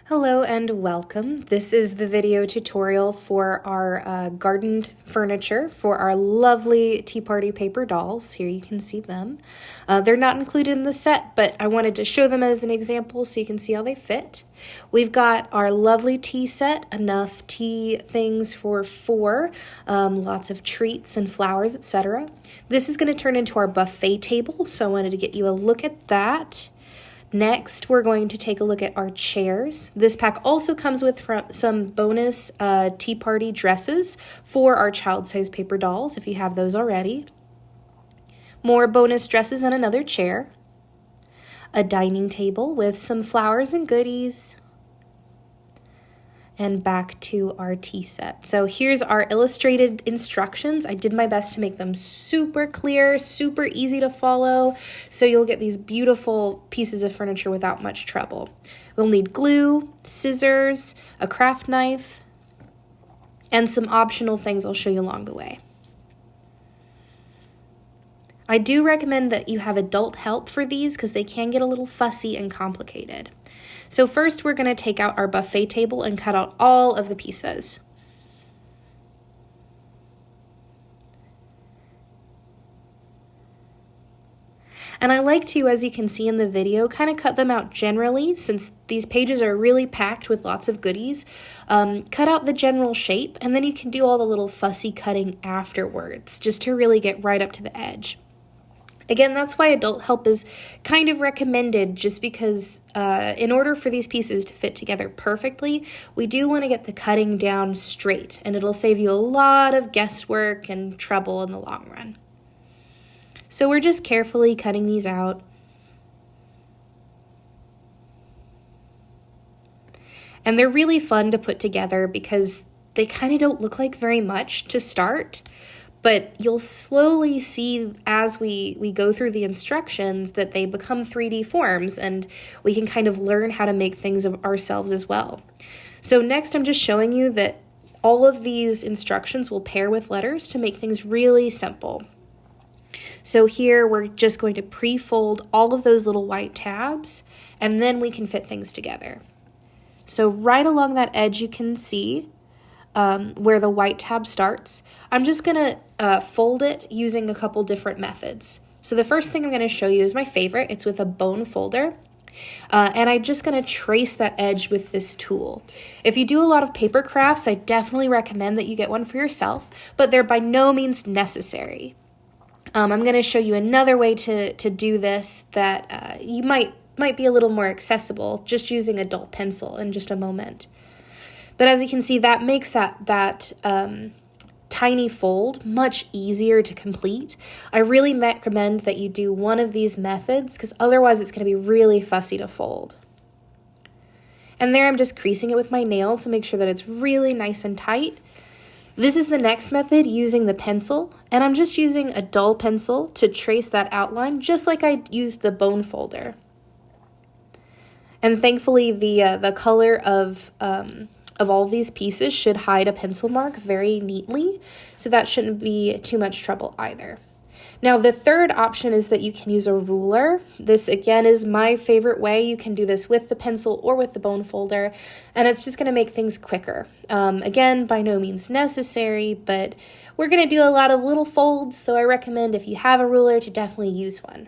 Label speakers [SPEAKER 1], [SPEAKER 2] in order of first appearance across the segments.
[SPEAKER 1] Hello and welcome. This is the video tutorial for our garden furniture for our lovely tea party paper dolls. Here you can see them. They're not included in the set, but I wanted to show them as an example so you can see how they fit. We've got our lovely tea set, enough tea things for four, lots of treats and flowers, etc. This is going to turn into our buffet table, so I wanted to get you a look at that. Next, we're going to take a look at our chairs. This pack also comes with some bonus tea party dresses for our child-size paper dolls, if you have those already. More bonus dresses and another chair. A dining table with some flowers and goodies. And back to our tea set. So here's our illustrated instructions. I did my best to make them super clear, super easy to follow, so you'll get these beautiful pieces of furniture without much trouble. We'll need glue, scissors, a craft knife, and some optional things I'll show you along the way. I do recommend that you have adult help for these because they can get a little fussy and complicated. So first we're going to take out our buffet table and cut out all of the pieces. And I like to, as you can see in the video, kind of cut them out generally, since these pages are really packed with lots of goodies. Cut out the general shape, and then you can do all the little fussy cutting afterwards, just to really get right up to the edge. Again, that's why adult help is kind of recommended, just because in order for these pieces to fit together perfectly, we do want to get the cutting down straight, and it'll save you a lot of guesswork and trouble in the long run. So we're just carefully cutting these out. And they're really fun to put together because they kind of don't look like very much to start. But you'll slowly see as we go through the instructions that they become 3D forms, and we can kind of learn how to make things of ourselves as well. So next I'm just showing you that all of these instructions will pair with letters to make things really simple. So here we're just going to pre-fold all of those little white tabs, and then we can fit things together. So right along that edge you can see where the white tab starts. I'm just going to fold it using a couple different methods. So the first thing I'm going to show you is my favorite. It's with a bone folder. And I'm just going to trace that edge with this tool. If you do a lot of paper crafts, I definitely recommend that you get one for yourself, but they're by no means necessary. I'm going to show you another way to do this that you might be a little more accessible, just using a dull pencil in just a moment. But as you can see, that makes that tiny fold much easier to complete. I really recommend that you do one of these methods, because otherwise it's going to be really fussy to fold. And there I'm just creasing it with my nail to make sure that it's really nice and tight. This is the next method, using the pencil, and I'm just using a dull pencil to trace that outline, just like I used the bone folder. And thankfully the color of all these pieces should hide a pencil mark very neatly, so that shouldn't be too much trouble either. Now the third option is that you can use a ruler. This again is my favorite way. You can do this with the pencil or with the bone folder, and it's just going to make things quicker. Again, by no means necessary, but we're going to do a lot of little folds, so I recommend if you have a ruler to definitely use one.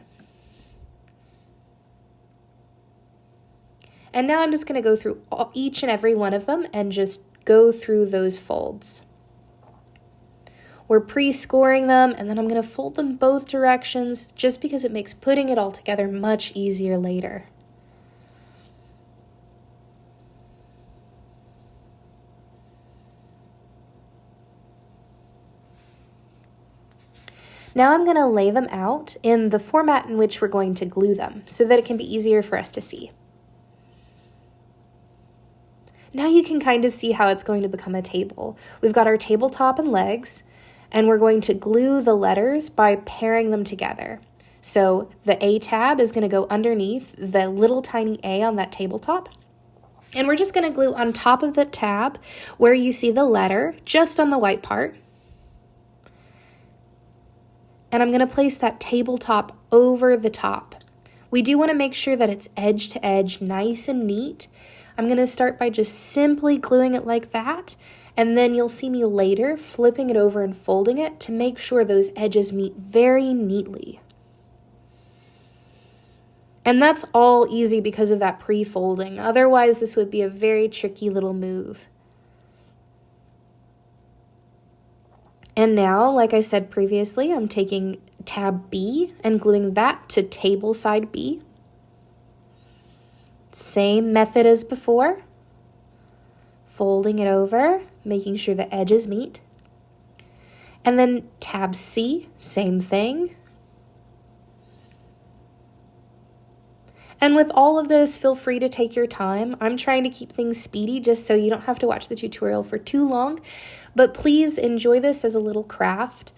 [SPEAKER 1] And now I'm just going to go through each and every one of them and just go through those folds. We're pre-scoring them, and then I'm going to fold them both directions just because it makes putting it all together much easier later. Now I'm going to lay them out in the format in which we're going to glue them so that it can be easier for us to see. Now you can kind of see how it's going to become a table. We've got our tabletop and legs, and we're going to glue the letters by pairing them together. So the A tab is going to go underneath the little tiny A on that tabletop. And we're just going to glue on top of the tab where you see the letter, just on the white part. And I'm going to place that tabletop over the top. We do want to make sure that it's edge to edge, nice and neat. I'm going to start by just simply gluing it like that, and then you'll see me later flipping it over and folding it to make sure those edges meet very neatly. And that's all easy because of that pre-folding. Otherwise, this would be a very tricky little move. And now, like I said previously, I'm taking tab B and gluing that to table side B. Same method as before. Folding it over, making sure the edges meet. And then tab C, same thing. And with all of this, feel free to take your time. I'm trying to keep things speedy just so you don't have to watch the tutorial for too long. But please enjoy this as a little craft.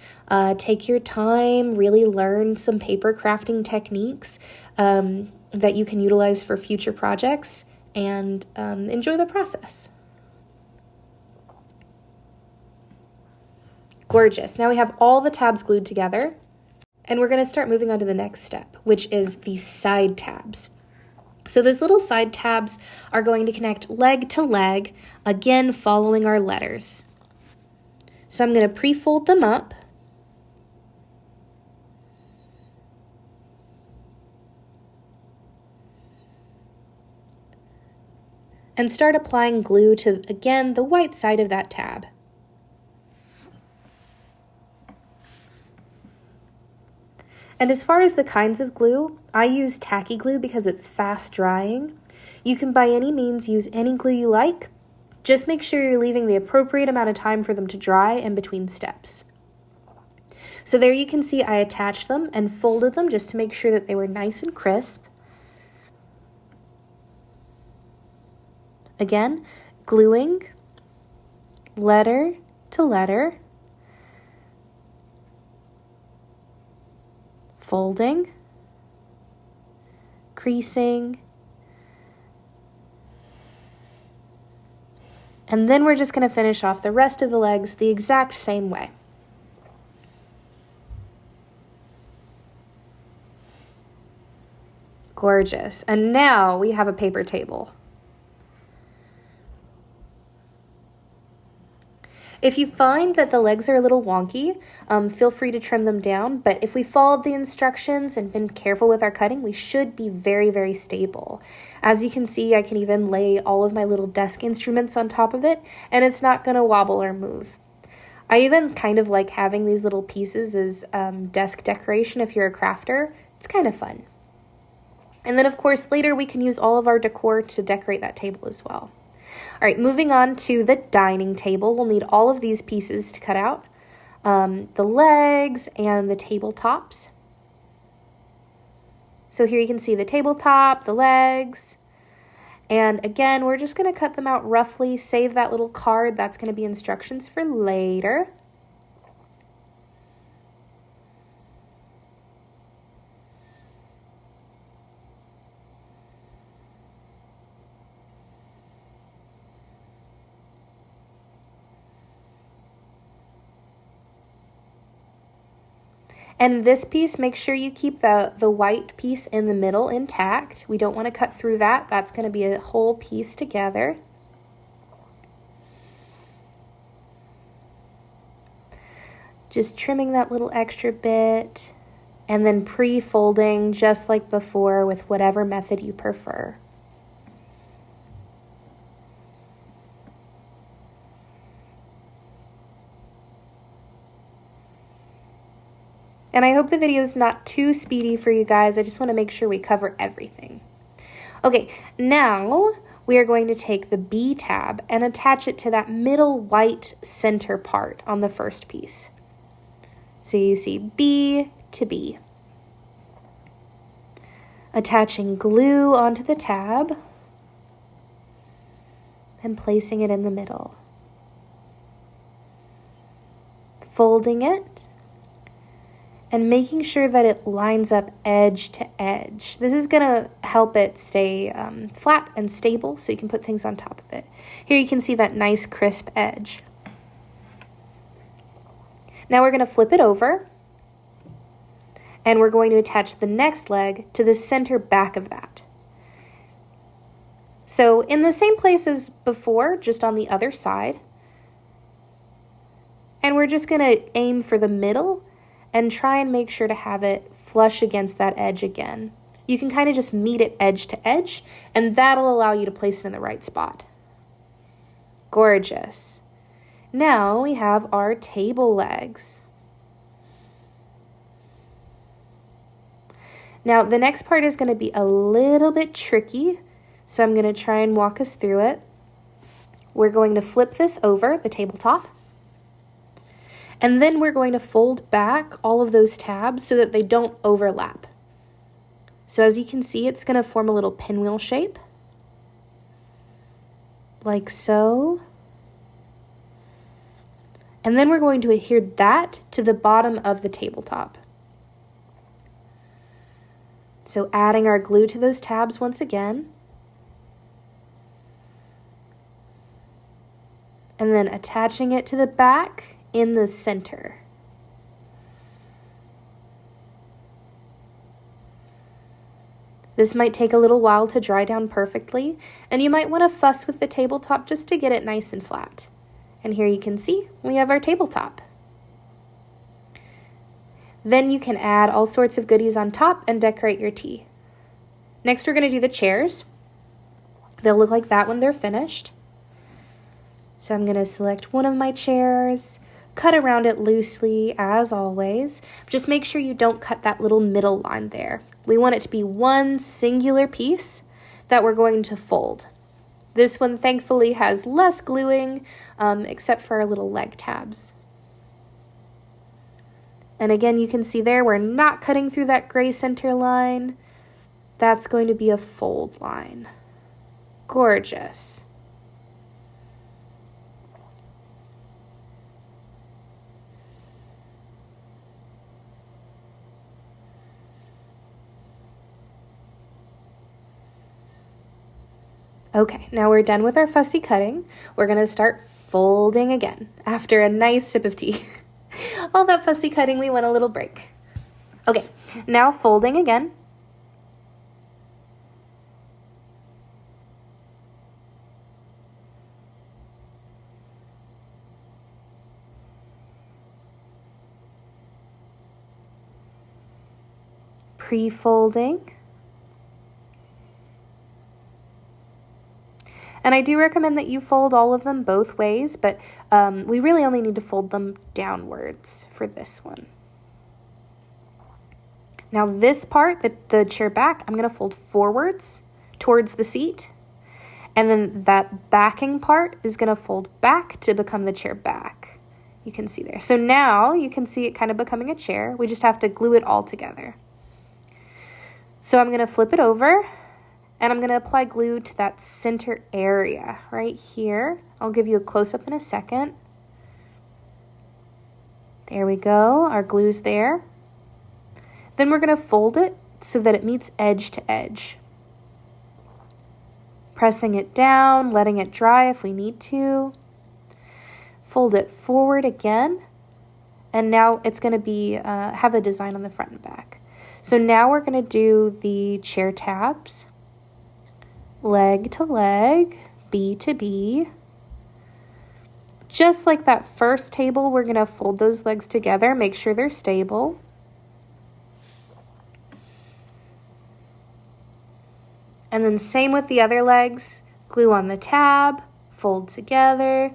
[SPEAKER 1] Take your time, really learn some paper crafting techniques that you can utilize for future projects, and enjoy the process. Gorgeous. Now we have all the tabs glued together. And we're going to start moving on to the next step, which is the side tabs. So those little side tabs are going to connect leg to leg, again following our letters. So I'm going to pre-fold them up. And start applying glue to, again, the white side of that tab. And as far as the kinds of glue, I use tacky glue because it's fast drying. You can by any means use any glue you like. Just make sure you're leaving the appropriate amount of time for them to dry in between steps. So there you can see I attached them and folded them just to make sure that they were nice and crisp. Again, gluing letter to letter. Folding, creasing, and then we're just going to finish off the rest of the legs the exact same way. Gorgeous. And now we have a paper table. If you find that the legs are a little wonky, feel free to trim them down, but if we followed the instructions and been careful with our cutting, we should be very, very stable. As you can see, I can even lay all of my little desk instruments on top of it, and it's not going to wobble or move. I even kind of like having these little pieces as desk decoration if you're a crafter. It's kind of fun. And then, of course, later we can use all of our decor to decorate that table as well. All right, moving on to the dining table. We'll need all of these pieces to cut out. The legs and the tabletops. So here you can see the tabletop, the legs. And again, we're just going to cut them out roughly. Save that little card. That's going to be instructions for later. And this piece, make sure you keep the white piece in the middle intact. We don't want to cut through that. That's going to be a whole piece together. Just trimming that little extra bit, and then pre-folding just like before with whatever method you prefer. And I hope the video is not too speedy for you guys. I just want to make sure we cover everything. Okay, now we are going to take the B tab and attach it to that middle white center part on the first piece. So you see B to B. Attaching glue onto the tab and placing it in the middle. Folding it and making sure that it lines up edge to edge. This is going to help it stay flat and stable so you can put things on top of it. Here you can see that nice crisp edge. Now we're going to flip it over, and we're going to attach the next leg to the center back of that. So in the same place as before, just on the other side. And we're just going to aim for the middle and try and make sure to have it flush against that edge again. You can kind of just meet it edge to edge, and that'll allow you to place it in the right spot. Gorgeous. Now we have our table legs. Now the next part is going to be a little bit tricky, so I'm going to try and walk us through it. We're going to flip this over, the tabletop, and then we're going to fold back all of those tabs so that they don't overlap. So as you can see, it's going to form a little pinwheel shape, like so. And then we're going to adhere that to the bottom of the tabletop. So adding our glue to those tabs once again. And then attaching it to the back in the center. This might take a little while to dry down perfectly, and you might want to fuss with the tabletop just to get it nice and flat. And here you can see we have our tabletop. Then you can add all sorts of goodies on top and decorate your tea. Next, we're going to do the chairs. They'll look like that when they're finished. So I'm going to select one of my chairs, cut around it loosely as always. Just make sure you don't cut that little middle line there. We want it to be one singular piece that we're going to fold. This one thankfully has less gluing, except for our little leg tabs. And again, you can see there, we're not cutting through that gray center line. That's going to be a fold line. Gorgeous. Okay, now we're done with our fussy cutting. We're going to start folding again after a nice sip of tea. All that fussy cutting, we want a little break. Okay, now folding again. Pre-folding. And I do recommend that you fold all of them both ways, but we really only need to fold them downwards for this one. Now this part, the chair back, I'm going to fold forwards towards the seat. And then that backing part is going to fold back to become the chair back. You can see there. So now you can see it kind of becoming a chair. We just have to glue it all together. So I'm going to flip it over. And I'm going to apply glue to that center area right here. I'll give you a close-up in a second. There we go. Our glue's there. Then we're going to fold it so that it meets edge to edge. Pressing it down, letting it dry if we need to. Fold it forward again. And now it's going to be have a design on the front and back. So now we're going to do the chair tabs. Leg to leg, B to B. Just like that first table, we're going to fold those legs together, make sure they're stable. And then same with the other legs, glue on the tab, fold together,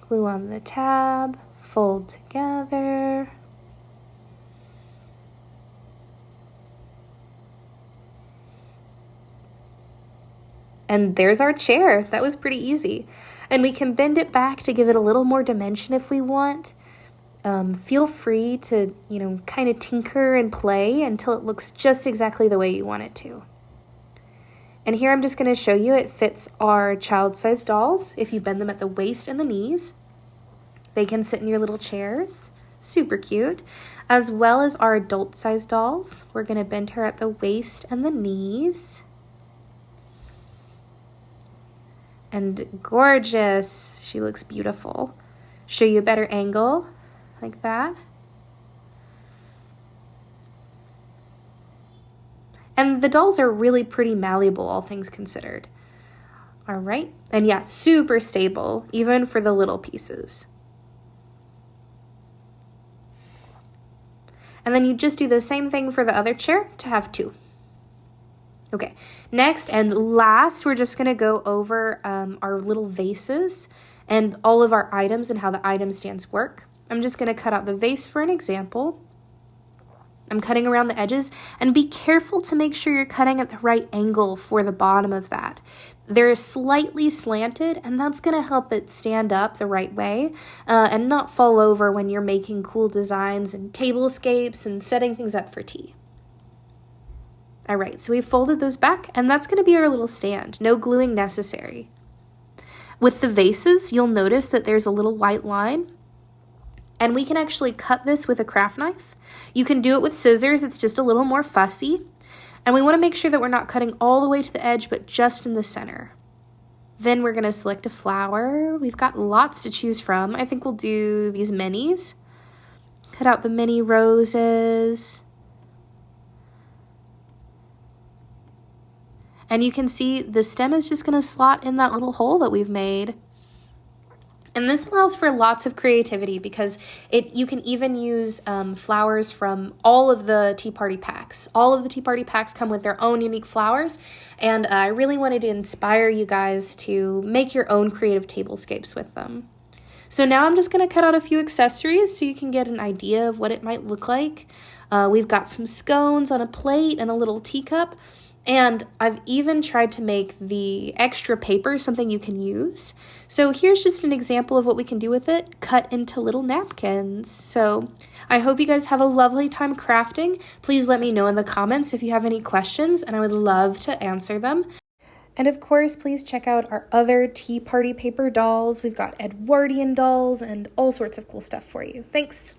[SPEAKER 1] glue on the tab, fold together. And there's our chair. That was pretty easy. And we can bend it back to give it a little more dimension if we want. Feel free to, kind of tinker and play until it looks just exactly the way you want it to. And here I'm just going to show you it fits our child-sized dolls. If you bend them at the waist and the knees, they can sit in your little chairs. Super cute. As well as our adult-sized dolls. We're going to bend her at the waist and the knees. And gorgeous. She looks beautiful. Show you a better angle like that. And the dolls are really pretty malleable, all things considered. All right, and yeah, super stable, even for the little pieces. And then you just do the same thing for the other chair to have 2. Okay, next and last, we're just gonna go over our little vases and all of our items and how the item stands work. I'm just gonna cut out the vase for an example. I'm cutting around the edges, and be careful to make sure you're cutting at the right angle for the bottom of that. They're slightly slanted, and that's going to help it stand up the right way and not fall over when you're making cool designs and tablescapes and setting things up for tea. All right, so we folded those back, and that's going to be our little stand. No gluing necessary. With the vases, you'll notice that there's a little white line, and we can actually cut this with a craft knife. You can do it with scissors, it's just a little more fussy. And we want to make sure that we're not cutting all the way to the edge, but just in the center. Then we're going to select a flower. We've got lots to choose from. I think we'll do these minis. Cut out the mini roses. And you can see the stem is just going to slot in that little hole that we've made. And this allows for lots of creativity because you can even use flowers from all of the Tea Party packs. All of the Tea Party packs come with their own unique flowers, and I really wanted to inspire you guys to make your own creative tablescapes with them. So now I'm just going to cut out a few accessories so you can get an idea of what it might look like. We've got some scones on a plate and a little teacup. And I've even tried to make the extra paper something you can use. So here's just an example of what we can do with it, cut into little napkins. So I hope you guys have a lovely time crafting. Please let me know in the comments if you have any questions, and I would love to answer them. And of course, please check out our other Tea Party paper dolls. We've got Edwardian dolls and all sorts of cool stuff for you. Thanks.